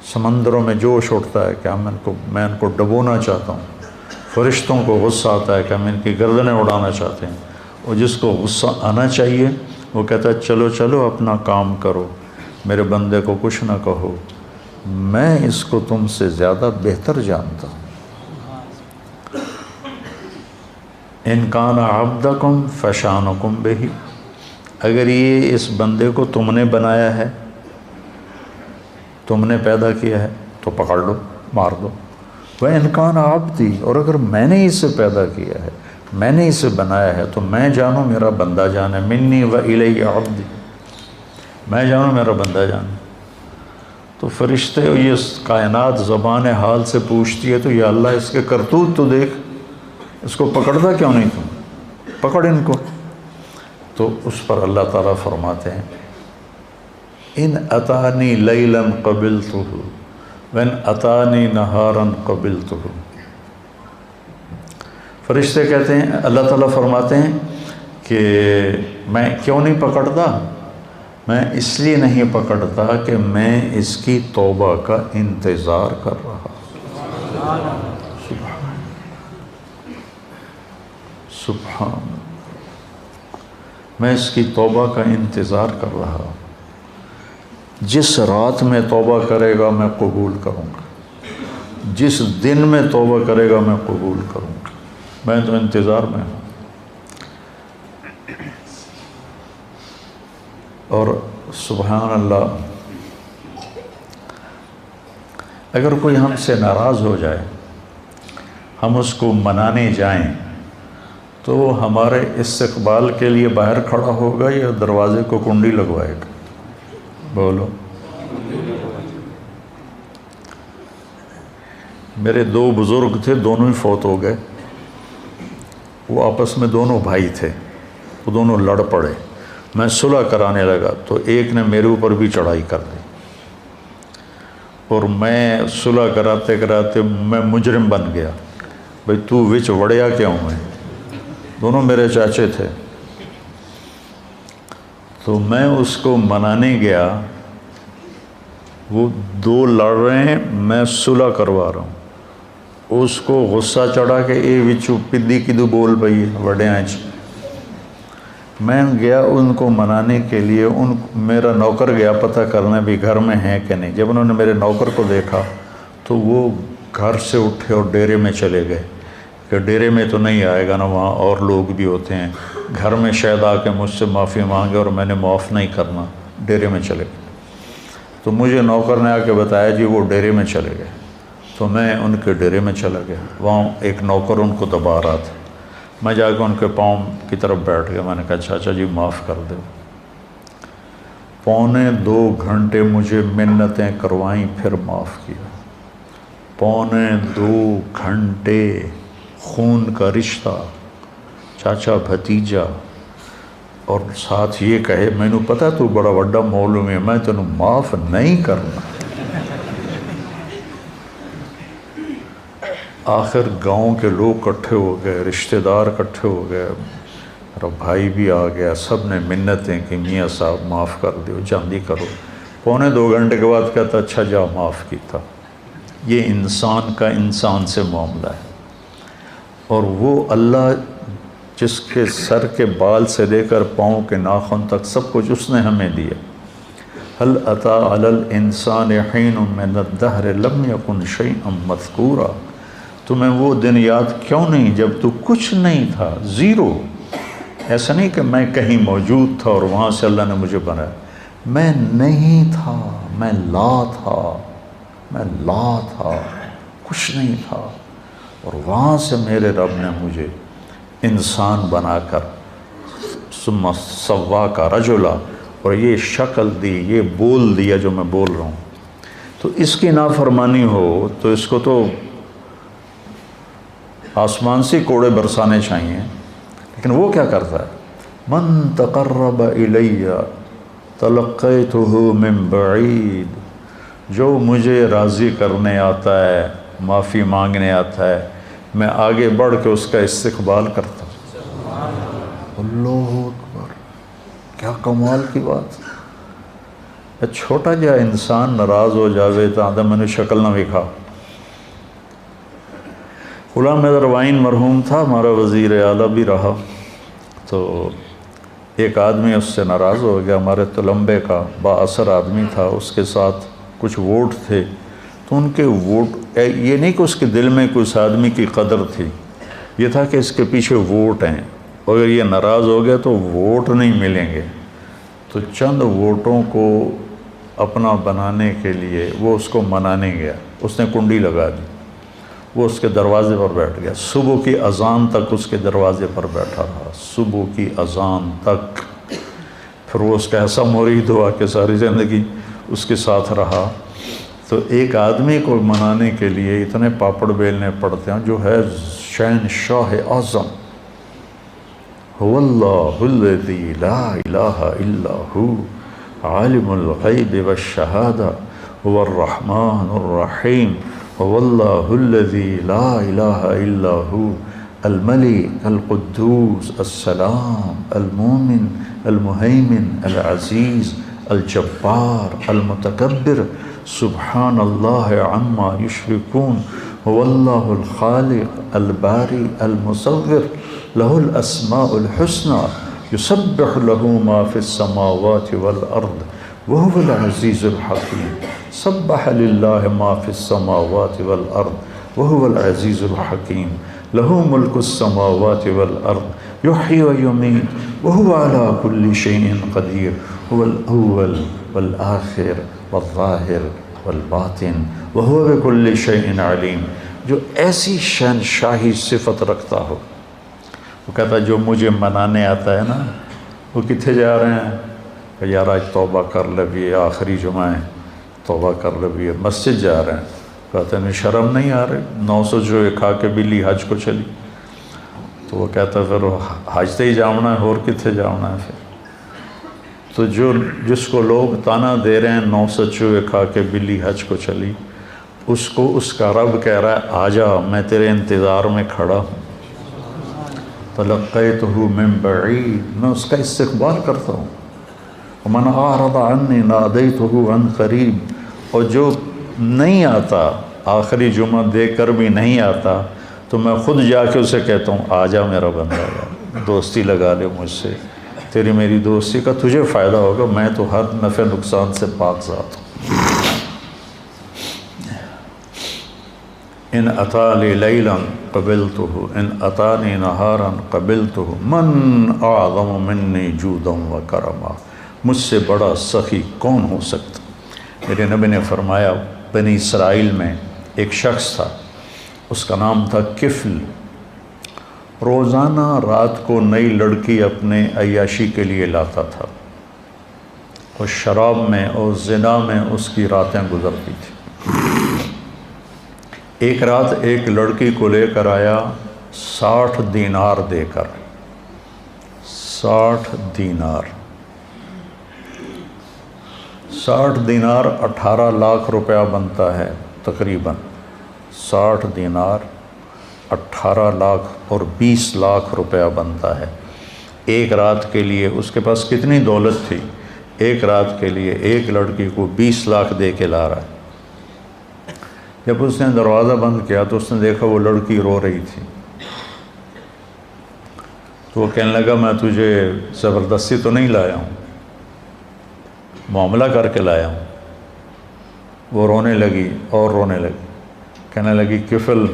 سمندروں میں جوش اٹھتا ہے کہ میں ان کو ڈبونا چاہتا ہوں، فرشتوں کو غصہ آتا ہے کہ ہم ان کی گردنیں اڑانا چاہتے ہیں، اور جس کو غصہ آنا چاہیے وہ کہتا ہے چلو چلو اپنا کام کرو، میرے بندے کو کچھ نہ کہو، میں اس کو تم سے زیادہ بہتر جانتا ہوں۔ ان کان عبدکم فشانکم بہ، اگر یہ اس بندے کو تم نے بنایا ہے، تم نے پیدا کیا ہے تو پکڑ لو، مار دو۔ وَإِنْ كَانَ عَبْدِي، اور اگر میں نے اسے پیدا کیا ہے، میں نے اسے بنایا ہے تو میں جانوں میرا بندہ جانے، منی وَإِلَيَّ عَبْدِي، میں جانوں میرا بندہ جانے۔ تو فرشتے یہ کائنات زبان حال سے پوچھتی ہے تو یا اللہ اس کے کرتوت تو دیکھ، اس کو پکڑتا کیوں نہیں تم، پکڑ ان کو۔ تو اس پر اللہ تعالیٰ فرماتے ہیں ان اتانی لیلا قبلتہ وان اتانی نہارا قبلتہ۔ فرشتے کہتے ہیں، اللہ تعالیٰ فرماتے ہیں کہ میں کیوں نہیں پکڑتا، میں اس لیے نہیں پکڑتا کہ میں اس کی توبہ کا انتظار کر رہا۔ سبحان، میں اس کی توبہ کا انتظار کر رہا ہوں۔ جس رات میں توبہ کرے گا میں قبول کروں گا، جس دن میں توبہ کرے گا میں قبول کروں گا، میں تو انتظار میں ہوں۔ اور سبحان اللہ، اگر کوئی ہم سے ناراض ہو جائے، ہم اس کو منانے جائیں تو ہمارے استقبال کے لیے باہر کھڑا ہوگا یا دروازے کو کنڈی لگوائے گا؟ بولو۔ میرے دو بزرگ تھے، دونوں ہی فوت ہو گئے، وہ آپس میں دونوں بھائی تھے، وہ دونوں لڑ پڑے، میں صلح کرانے لگا تو ایک نے میرے اوپر بھی چڑھائی کر دی، اور میں صلح کراتے کراتے میں مجرم بن گیا، بھئی تو وچ وڑیا کیوں ہے؟ دونوں میرے چاچے تھے۔ تو میں اس کو منانے گیا، وہ دو لڑ رہے ہیں، میں صلح کروا رہا ہوں، اس کو غصہ چڑھا کہ اے وچو پدی کدو بول پئی وڈے آنچ۔ میں گیا ان کو منانے کے لیے، میرا نوکر گیا پتہ کرنے بھی گھر میں ہیں کہ نہیں۔ جب انہوں نے میرے نوکر کو دیکھا تو وہ گھر سے اٹھے اور ڈیرے میں چلے گئے کہ ڈیرے میں تو نہیں آئے گا نا، وہاں اور لوگ بھی ہوتے ہیں، گھر میں شاید آ کے مجھ سے معافی مانگے اور میں نے معاف نہیں کرنا، ڈیرے میں چلے گئے۔ تو مجھے نوکر نے آ کے بتایا جی وہ ڈیرے میں چلے گئے، تو میں ان کے ڈیرے میں چلا گیا، وہاں ایک نوکر ان کو دبا رہا تھا، میں جا کے ان کے پاؤں کی طرف بیٹھ گیا، میں نے کہا چاچا جی معاف کر دو۔ 2.25 گھنٹے مجھے منتیں کروائیں، پھر معاف کیا۔ 2.25 گھنٹے خون کا رشتہ، چاچا بھتیجا، اور ساتھ یہ کہے میں نے پتا تو بڑا وڈا معلوم ہے، میں تینوں معاف نہیں کرنا۔ آخر گاؤں کے لوگ کٹھے ہو گئے، رشتہ دار کٹھے ہو گئے، میرا بھائی بھی آ گیا، سب نے منتیں کہ میاں صاحب معاف کر دیو، جلدی کرو۔ 2.25 گھنٹے کے بعد کہتا اچھا جا معاف کیتا۔ یہ انسان کا انسان سے معاملہ ہے، اور وہ اللہ جس کے سر کے بال سے لے کر پاؤں کے ناخن تک سب کچھ اس نے ہمیں دیا۔ هل اتى على الانسان حين من الدهر لم يكن شيئا مذكورا، تمہیں وہ دن یاد کیوں نہیں جب تو کچھ نہیں تھا، زیرو۔ ایسا نہیں کہ میں کہیں موجود تھا اور وہاں سے اللہ نے مجھے بنایا، میں نہیں تھا، میں لا تھا، میں لا تھا، کچھ نہیں تھا، اور وہاں سے میرے رب نے مجھے انسان بنا کر ثم سواک رجلا، اور یہ شکل دی، یہ بول دیا جو میں بول رہا ہوں۔ تو اس کی نافرمانی ہو تو اس کو تو آسمان سے کوڑے برسانے چاہیے، لیکن وہ کیا کرتا ہے؟ من تقرب الی تلقیتہ من بعید، جو مجھے راضی کرنے آتا ہے، معافی مانگنے آتا ہے، میں آگے بڑھ کے اس کا استقبال کرتا ہوں۔ اللہ اکبر، کیا کمال کی بات! چھوٹا جا انسان ناراض ہو جاوے تو آدھا میں نے شکل نہ وکھا۔ غلام حیدر وائن مرحوم تھا، ہمارا وزیر اعلیٰ بھی رہا، تو ایک آدمی اس سے ناراض ہو گیا، ہمارے تلمبے کا با اثر آدمی تھا، اس کے ساتھ کچھ ووٹ تھے، تو ان کے ووٹ، یہ نہیں کہ اس کے دل میں کوئی آدمی کی قدر تھی، یہ تھا کہ اس کے پیچھے ووٹ ہیں، اگر یہ ناراض ہو گیا تو ووٹ نہیں ملیں گے، تو چند ووٹوں کو اپنا بنانے کے لیے وہ اس کو منانے گیا، اس نے کنڈی لگا دی، وہ اس کے دروازے پر بیٹھ گیا، صبح کی اذان تک اس کے دروازے پر بیٹھا رہا، صبح کی اذان تک، پھر وہ اس کا ایسا مرید ہوا کہ ساری زندگی اس کے ساتھ رہا۔ تو ایک آدمی کو منانے کے لیے اتنے پاپڑ بیلنے پڑتے ہیں، جو ہے شہنشاہ اعظم، هو اللہ الذی لا الہ الا ہو عالم الغیب والشہادہ هو الرحمن الرحیم هو اللہ الذی لا الہ الا ہو الملک القدوس السلام المومن المہیمن العزیز الجبار المتکبر سبحان اللہ عما یشرکون هو اللہ الخالق الباری المصور له الاسماء الحسنى يسبح له ما في السماوات والارض وهو العزيز الحكيم سبح لله ما في السماوات والارض وهو العزيز الحكيم له ملك السماوات والارض يحيي ويميت وهو على كل شيء قدير هو الاول والآخر والظاہر والباطن وهو بكل شيء علیم۔ جو ایسی شہنشاہی صفت رکھتا ہو، وہ کہتا ہے جو مجھے منانے آتا ہے نا، وہ کتنے جا رہے ہیں کہ یار آج توبہ کر لے بھی، آخری جمعہ ہے، توبہ کر لے بھی، مسجد جا رہے ہیں، کہتے ہیں شرم نہیں آ رہی، 900 جو کھا کے بلی حج کو چلی، تو وہ کہتا ہے پھر حج تے ہی جاؤنا ہے، اور کتنے جاؤنا ہے پھر۔ تو جس کو لوگ تانا دے رہے ہیں 900 چوہے کھا کے بلی حج کو چلی، اس کو اس کا رب کہہ رہا ہے آجا، میں تیرے انتظار میں کھڑا ہوں، تلقیتہ من بعید، میں اس کا استقبال کرتا ہوں، ومن اعرض عنی نادیتہ عن قریب، اور جو نہیں آتا، آخری جمعہ دے کر بھی نہیں آتا، تو میں خود جا کے اسے کہتا ہوں آجا میرا بندہ، دوستی لگا لے مجھ سے، تیری میری دوستی کا تجھے فائدہ ہوگا، میں تو ہر نفع نقصان سے پاک ذات ہوں۔ ان اتالی لیلا قبلتہ ان اتانی نہارا قبلتہ من اعظم منی جودا و کرما، مجھ سے بڑا سخی کون ہو سکتا۔ میرے نبی نے فرمایا بنی اسرائیل میں ایک شخص تھا، اس کا نام تھا کفل، روزانہ رات کو نئی لڑکی اپنے عیاشی کے لیے لاتا تھا، اور شراب میں اور زنا میں اس کی راتیں گزرتی تھیں۔ ایک رات ایک لڑکی کو لے کر آیا 60 دینار دے کر، 60 دینار، 60 دینار 18 لاکھ روپیہ بنتا ہے تقریباً، 60 دینار 18 لاکھ اور 20 لاکھ روپیہ بنتا ہے ایک رات کے لیے۔ اس کے پاس کتنی دولت تھی، ایک رات کے لیے ایک لڑکی کو 20 لاکھ دے کے لا رہا ہے۔ جب اس نے دروازہ بند کیا تو اس نے دیکھا وہ لڑکی رو رہی تھی، تو وہ کہنے لگا میں تجھے زبردستی تو نہیں لایا ہوں، معاملہ کر کے لایا ہوں۔ وہ رونے لگی اور رونے لگی، کہنے لگی کفل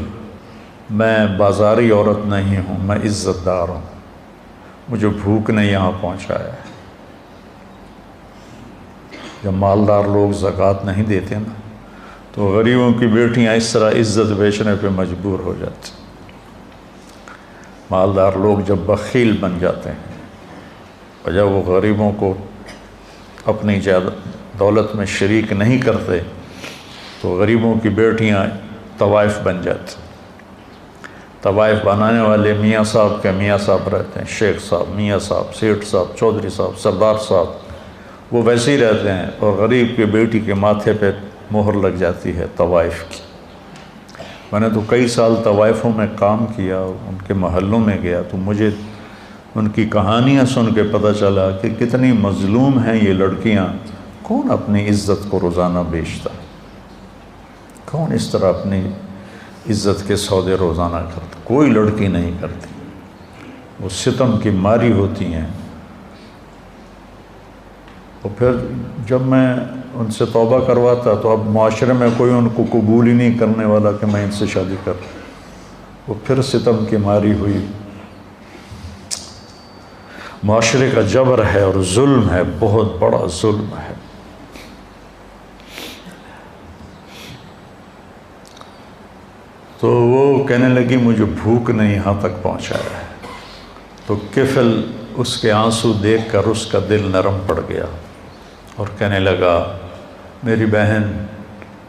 میں بازاری عورت نہیں ہوں، میں عزت دار ہوں، مجھے بھوک نے یہاں پہنچایا ہے۔ جب مالدار لوگ زکوٰۃ نہیں دیتے نا، تو غریبوں کی بیٹیاں اس طرح عزت بیچنے پہ مجبور ہو جاتی۔ مالدار لوگ جب بخیل بن جاتے ہیں اور جب وہ غریبوں کو اپنی دولت میں شریک نہیں کرتے، تو غریبوں کی بیٹیاں طوائف بن جاتی۔ طوائف بنانے والے میاں صاحب کے میاں صاحب رہتے ہیں، شیخ صاحب، میاں صاحب، سیٹھ صاحب، چودھری صاحب، سردار صاحب، وہ ویسے ہی رہتے ہیں، اور غریب کی بیٹی کے ماتھے پہ مہر لگ جاتی ہے طوائف کی۔ میں نے تو کئی سال طوائفوں میں کام کیا، ان کے محلوں میں گیا، تو مجھے ان کی کہانیاں سن کے پتہ چلا کہ کتنی مظلوم ہیں یہ لڑکیاں، کون اپنی عزت کو روزانہ بیچتا؟ کون اس طرح اپنی عزت کے سودے روزانہ کرتا؟ کوئی لڑکی نہیں کرتی، وہ ستم کی ماری ہوتی ہیں۔ اور پھر جب میں ان سے توبہ کرواتا تو اب معاشرے میں کوئی ان کو قبول ہی نہیں کرنے والا کہ میں ان سے شادی کروں، وہ پھر ستم کی ماری ہوئی۔ معاشرے کا جبر ہے اور ظلم ہے، بہت بڑا ظلم ہے۔ تو وہ کہنے لگی مجھے بھوک نے یہاں تک پہنچایا ہے۔ تو کفل اس کے آنسو دیکھ کر اس کا دل نرم پڑ گیا اور کہنے لگا میری بہن،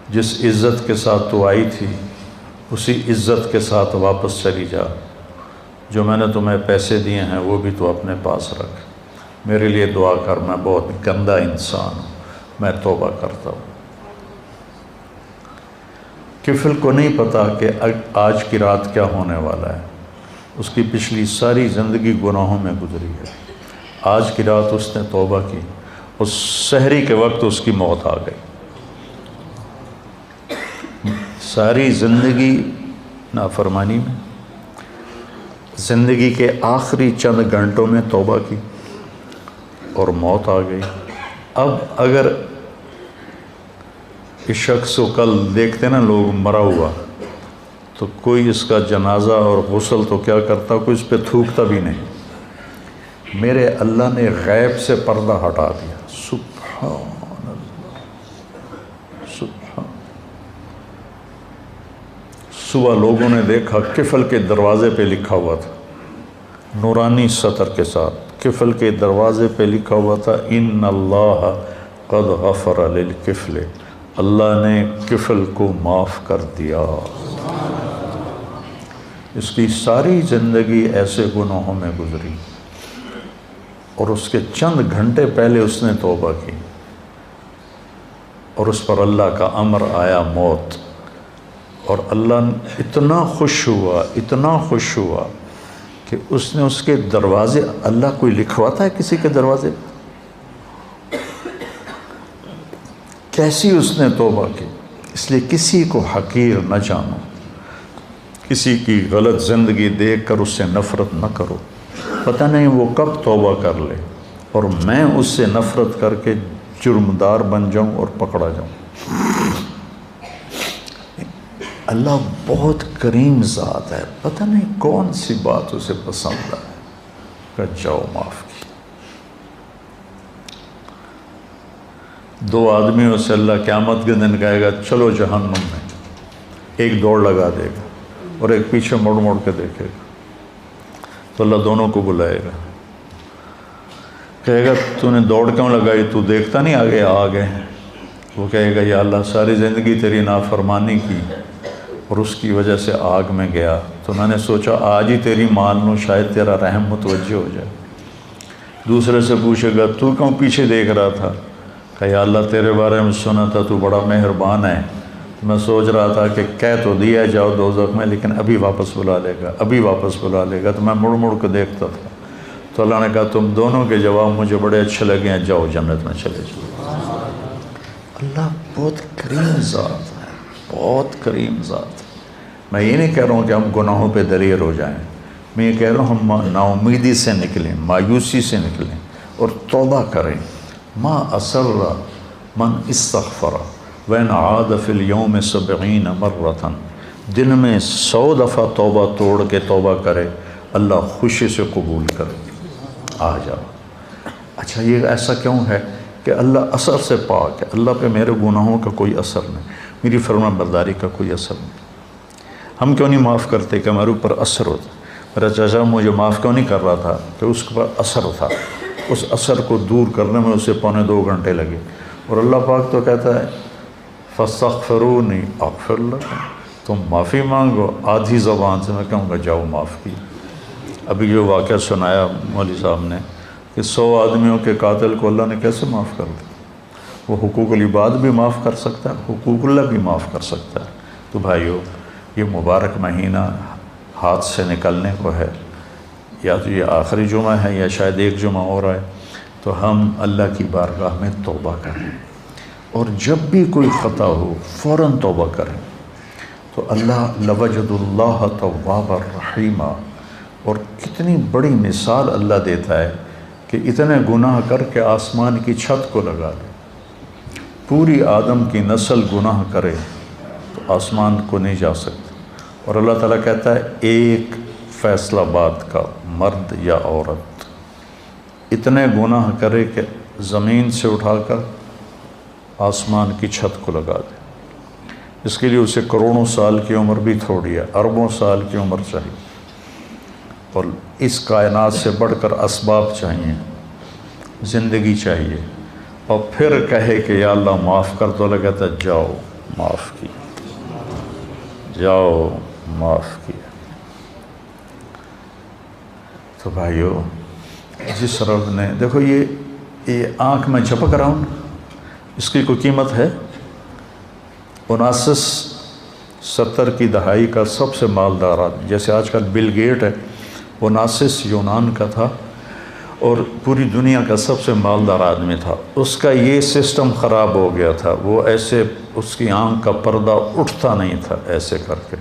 جس عزت کے ساتھ تو آئی تھی اسی عزت کے ساتھ واپس چلی جا۔ جو میں نے تمہیں پیسے دیے ہیں وہ بھی تو اپنے پاس رکھ۔ میرے لیے دعا کر، میں بہت گندا انسان ہوں، میں توبہ کرتا ہوں۔ کفل کو نہیں پتا کہ آج کی رات کیا ہونے والا ہے۔ اس کی پچھلی ساری زندگی گناہوں میں گزری ہے۔ آج کی رات اس نے توبہ کی، اس سحری کے وقت اس کی موت آ گئی۔ ساری زندگی نافرمانی میں، زندگی کے آخری چند گھنٹوں میں توبہ کی اور موت آ گئی۔ اب اگر اس شخص کو کل دیکھتے نا لوگ مرا ہوا، تو کوئی اس کا جنازہ اور غسل تو کیا کرتا، کوئی اس پہ تھوکتا بھی نہیں۔ میرے اللہ نے غیب سے پردہ ہٹا دیا۔ سبحان اللہ، سبحان۔ صبح لوگوں نے دیکھا کفل کے دروازے پہ لکھا ہوا تھا، نورانی سطر کے ساتھ کفل کے دروازے پہ لکھا ہوا تھا ان اللہ قد غفر للکفل، اللہ نے کفل کو معاف کر دیا۔ اس کی ساری زندگی ایسے گناہوں میں گزری اور اس کے چند گھنٹے پہلے اس نے توبہ کی اور اس پر اللہ کا امر آیا موت۔ اور اللہ اتنا خوش ہوا، اتنا خوش ہوا کہ اس نے اس کے دروازے، اللہ کوئی لکھواتا ہے کسی کے دروازے پہ؟ کیسی اس نے توبہ کی۔ اس لیے کسی کو حقیر نہ جانو، کسی کی غلط زندگی دیکھ کر اس سے نفرت نہ کرو، پتہ نہیں وہ کب توبہ کر لے اور میں اس سے نفرت کر کے جرمدار بن جاؤں اور پکڑا جاؤں۔ اللہ بہت کریم ذات ہے، پتہ نہیں کون سی بات اسے پسند ہے کہ جاؤ معاف کی۔ دو آدمیوں سے اللہ قیامت کے دن کہے گا چلو جہنم میں، ایک دوڑ لگا دے گا اور ایک پیچھے مڑ مڑ کے دیکھے گا۔ تو اللہ دونوں کو بلائے گا، کہے گا تو نے دوڑ کیوں لگائی، تو دیکھتا نہیں آگے آگے؟ وہ کہے گا یا اللہ ساری زندگی تیری نافرمانی کی اور اس کی وجہ سے آگ میں گیا، تو میں نے سوچا آج ہی تیری مان لوں، شاید تیرا رحم متوجہ ہو جائے۔ دوسرے سے پوچھے گا تو کیوں پیچھے دیکھ رہا تھا، کہ یا اللہ تیرے بارے میں سنا تھا تو بڑا مہربان ہے، میں سوچ رہا تھا کہ کہہ تو دیا جاؤ دوزخ میں لیکن ابھی واپس بلا لے گا، ابھی واپس بلا لے گا، تو میں مڑ مڑ کے دیکھتا تھا۔ تو اللہ نے کہا تم دونوں کے جواب مجھے بڑے اچھے لگے ہیں، جاؤ جنت میں چلے جاؤ۔ اللہ بہت کریم ذات ہے، بہت کریم ذات ہے۔ میں یہ نہیں کہہ رہا ہوں کہ ہم گناہوں پہ دلیر ہو جائیں، میں یہ کہہ رہا ہوں ہم نا امیدی سے نکلیں، مایوسی سے نکلیں اور توبہ کریں۔ ما اسر من استغفر وین عاد فی اليوم 70 مرۃ، دن میں 100 دفعہ توبہ توڑ کے توبہ کرے، اللہ خوشی سے قبول کرے۔ آ جاؤ۔ اچھا یہ ایسا کیوں ہے کہ اللہ اثر سے پاک ہے، اللہ پہ میرے گناہوں کا کوئی اثر نہیں، میری فرما برداری کا کوئی اثر نہیں۔ ہم کیوں نہیں معاف کرتے کہ ہمارے اوپر اثر ہوتا؟ میرا چچا مجھے معاف کیوں نہیں کر رہا تھا کہ اس کے اوپر اثر تھا، اس اثر کو دور کرنے میں اسے 2.25 گھنٹے لگے۔ اور اللہ پاک تو کہتا ہے فاستغفرونی اغفر لکم، تم معافی مانگو، آدھی زبان سے میں کہوں گا جاؤ معاف کی۔ ابھی جو واقعہ سنایا مولوی صاحب نے کہ 100 آدمیوں کے قاتل کو اللہ نے کیسے معاف کر دیا، وہ حقوق العباد بھی معاف کر سکتا ہے، حقوق اللہ بھی معاف کر سکتا ہے۔ تو بھائیو یہ مبارک مہینہ ہاتھ سے نکلنے کو ہے، یا تو یہ آخری جمعہ ہے یا شاید ایک جمعہ اور ہے، تو ہم اللہ کی بارگاہ میں توبہ کریں۔ اور جب بھی کوئی خطا ہو فوراً توبہ کریں تو اللہ لوجد اللہ تواب الرحیم، اور کتنی بڑی مثال اللہ دیتا ہے کہ اتنے گناہ کر کے آسمان کی چھت کو لگا لے، پوری آدم کی نسل گناہ کرے تو آسمان کو نہیں جا سکتا، اور اللہ تعالیٰ کہتا ہے ایک فیصلہ باد کا مرد یا عورت اتنے گناہ کرے کہ زمین سے اٹھا کر آسمان کی چھت کو لگا دے، اس کے لیے اسے کروڑوں سال کی عمر بھی تھوڑی ہے، اربوں سال کی عمر چاہیے، اور اس کائنات سے بڑھ کر اسباب چاہیے، زندگی چاہیے، اور پھر کہے کہ یا اللہ معاف کر، تو اللہ کہتا ہے جاؤ معاف کیا، جاؤ معاف کیا۔ تو بھائیو، جس رب نے دیکھو یہ آنکھ میں جھپک رہا ہوں، اس کی کوئی قیمت ہے؟ 1970 کی دہائی کا سب سے مالدار آدمی، جیسے آج کل بل گیٹ ہے، 19 یونان کا تھا اور پوری دنیا کا سب سے مالدار آدمی تھا، اس کا یہ سسٹم خراب ہو گیا تھا، وہ ایسے اس کی آنکھ کا پردہ اٹھتا نہیں تھا ایسے کر کے،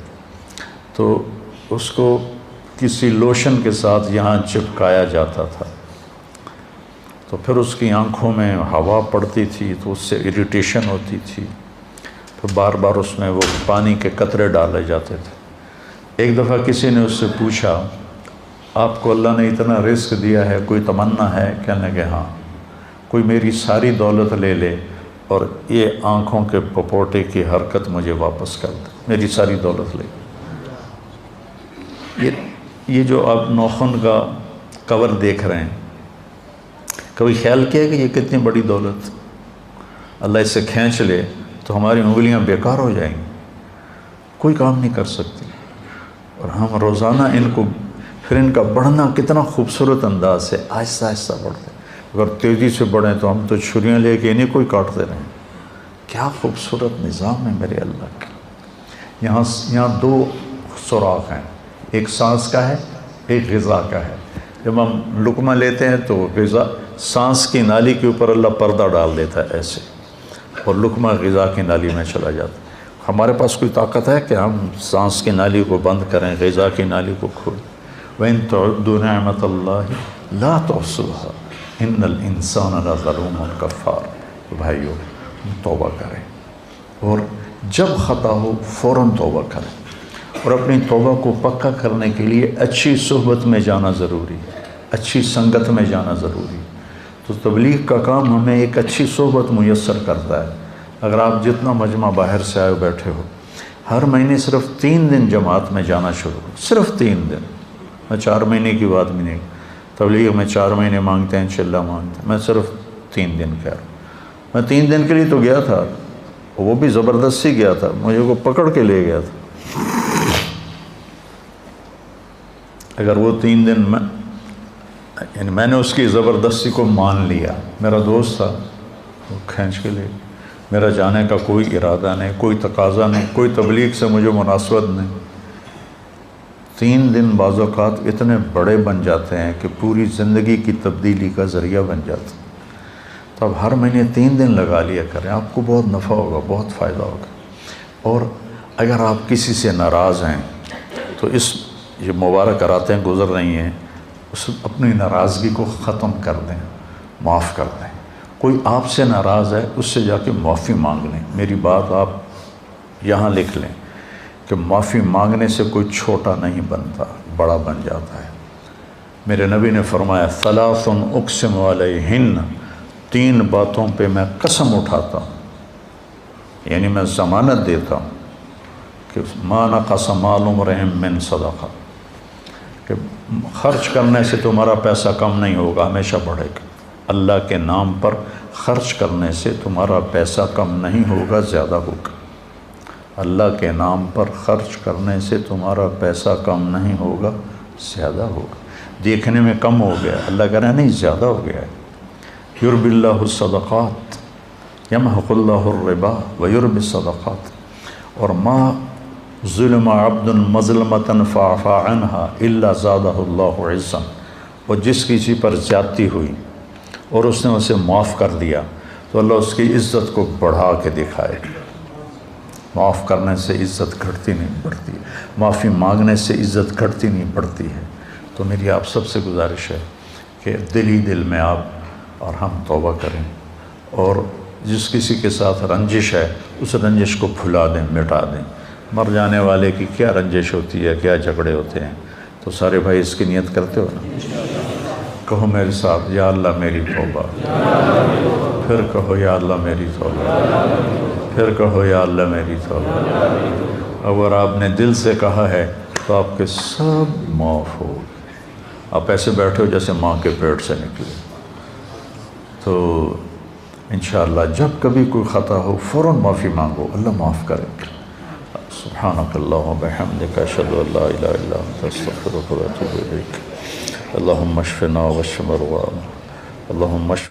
تو اس کو کسی لوشن کے ساتھ یہاں چپکایا جاتا تھا، تو پھر اس کی آنکھوں میں ہوا پڑتی تھی تو اس سے اریٹیشن ہوتی تھی، پھر بار بار اس میں وہ پانی کے قطرے ڈالے جاتے تھے۔ ایک دفعہ کسی نے اس سے پوچھا آپ کو اللہ نے اتنا رزق دیا ہے، کوئی تمنا ہے؟ کہنے کہ ہاں، کوئی میری ساری دولت لے لے اور یہ آنکھوں کے پپوٹے کی حرکت مجھے واپس کر دے، میری ساری دولت لے۔ یہ جو آپ ناخن کا کور دیکھ رہے ہیں، کبھی خیال کیا کہ یہ کتنی بڑی دولت، اللہ اسے کھینچ لے تو ہماری انگلیاں بیکار ہو جائیں گی، کوئی کام نہیں کر سکتی، اور ہم روزانہ ان کو، پھر ان کا بڑھنا کتنا خوبصورت انداز سے آہستہ آہستہ بڑھتے ہیں، اگر تیزی سے بڑھیں تو ہم تو چھریاں لے کے انہیں کوئی کاٹتے رہیں۔ کیا خوبصورت نظام ہے میرے اللہ کا۔ یہاں 2 سوراخ ہیں، ایک سانس کا ہے، ایک غذا کا ہے۔ جب ہم لقمہ لیتے ہیں تو غذا سانس کی نالی کے اوپر اللہ پردہ ڈال دیتا ہے ایسے، اور لقمہ غذا کی نالی میں چلا جاتا ہے۔ ہمارے پاس کوئی طاقت ہے کہ ہم سانس کی نالی کو بند کریں، غذا کی نالی کو کھولیں؟ وَإِن تَعُدُّوا نِعْمَةَ اللَّهِ لَا تُحْصُوهَا إِنَّ الْإِنسَانَ لَظَلُومٌ كَفَّارٌ۔ بھائیو، توبہ کریں، اور جب خطا ہو فوراً توبہ کریں، اور اپنی توبہ کو پکا کرنے کے لیے اچھی صحبت میں جانا ضروری ہے، اچھی سنگت میں جانا ضروری ہے۔ تو تبلیغ کا کام ہمیں ایک اچھی صحبت میسر کرتا ہے۔ اگر آپ جتنا مجمع باہر سے آئے بیٹھے ہو، ہر مہینے صرف 3 دن جماعت میں جانا شروع ہو، صرف 3 دن، میں 4 مہینے کی بات بھی نہیں، تبلیغ میں 4 مہینے مانگتے ہیں، چلہ مانگتے ہیں، میں صرف 3 دن کہہ رہا ہوں۔ میں 3 دن کے لیے تو گیا تھا، وہ بھی زبردستی گیا تھا، مجھے وہ پکڑ کے لے گیا تھا۔ اگر وہ 3 دن میں نے اس کی زبردستی کو مان لیا، میرا دوست تھا، وہ کھینچ کے لے، میرا جانے کا کوئی ارادہ نہیں، کوئی تقاضا نہیں، کوئی تبلیغ سے مجھے مناسبت نہیں۔ 3 دن بعض اوقات اتنے بڑے بن جاتے ہیں کہ پوری زندگی کی تبدیلی کا ذریعہ بن جاتے ہیں۔ تو اب ہر مہینے 3 دن لگا لیا کریں، آپ کو بہت نفع ہوگا، بہت فائدہ ہوگا۔ اور اگر آپ کسی سے ناراض ہیں تو یہ مبارک راتیں گزر رہی ہیں، اپنی ناراضگی کو ختم کر دیں، معاف کر دیں۔ کوئی آپ سے ناراض ہے، اس سے جا کے معافی مانگ لیں۔ میری بات آپ یہاں لکھ لیں کہ معافی مانگنے سے کوئی چھوٹا نہیں بنتا، بڑا بن جاتا ہے۔ میرے نبی نے فرمایا ثلاث اقسم علیہن، 3 باتوں پہ میں قسم اٹھاتا ہوں، یعنی میں ضمانت دیتا ہوں کہ ما نقص مال امرئ من صدقہ، کہ خرچ کرنے سے تمہارا پیسہ کم نہیں ہوگا، ہمیشہ بڑھے گا۔ اللہ کے نام پر خرچ کرنے سے تمہارا پیسہ کم نہیں ہوگا، زیادہ ہوگا۔ اللہ کے نام پر خرچ کرنے سے تمہارا پیسہ کم نہیں ہوگا، زیادہ ہوگا۔ دیکھنے میں کم ہو گیا، اللہ کہہ رہا ہے نہیں، زیادہ ہو گیا ہے۔ یربی اللہ الصدقات یمحق اللہ الربا ویربی الصدقات، اور ما ظلم عبد مظلمۃ فاعفى عنها الا زادہ اللہ عزا، اور جس کسی پر زیادتی ہوئی اور اس نے اسے معاف کر دیا تو اللہ اس کی عزت کو بڑھا کے دکھائے گا۔ معاف کرنے سے عزت گھٹتی نہیں بڑھتی، معافی مانگنے سے عزت گھٹتی نہیں بڑھتی ہے۔ تو میری آپ سب سے گزارش ہے کہ دل ہی دل میں آپ اور ہم توبہ کریں، اور جس کسی کے ساتھ رنجش ہے اس رنجش کو بھلا دیں، مٹا دیں۔ مر جانے والے کی کیا رنجش ہوتی ہے، کیا جھگڑے ہوتے ہیں۔ تو سارے بھائی اس کی نیت کرتے ہو نا؟ کہو میرے ساتھ، یا اللہ میری توبہ، پھر کہو یا اللہ میری توبہ، پھر کہو یا اللہ میری توبہ۔ اگر آپ نے دل سے کہا ہے تو آپ کے سب معاف ہو۔ آپ ایسے بیٹھے ہو جیسے ماں کے پیٹ سے نکلے۔ تو انشاءاللہ جب کبھی کوئی خطا ہو فوراً معافی مانگو، اللہ معاف کرے گا۔ سبحانک اللہم و بحمدک، اشہد ان لا الہ الا انت، استغفرک و اتوب الیک۔ اللہم اشفنا واشف مرضانا، اللہم اشف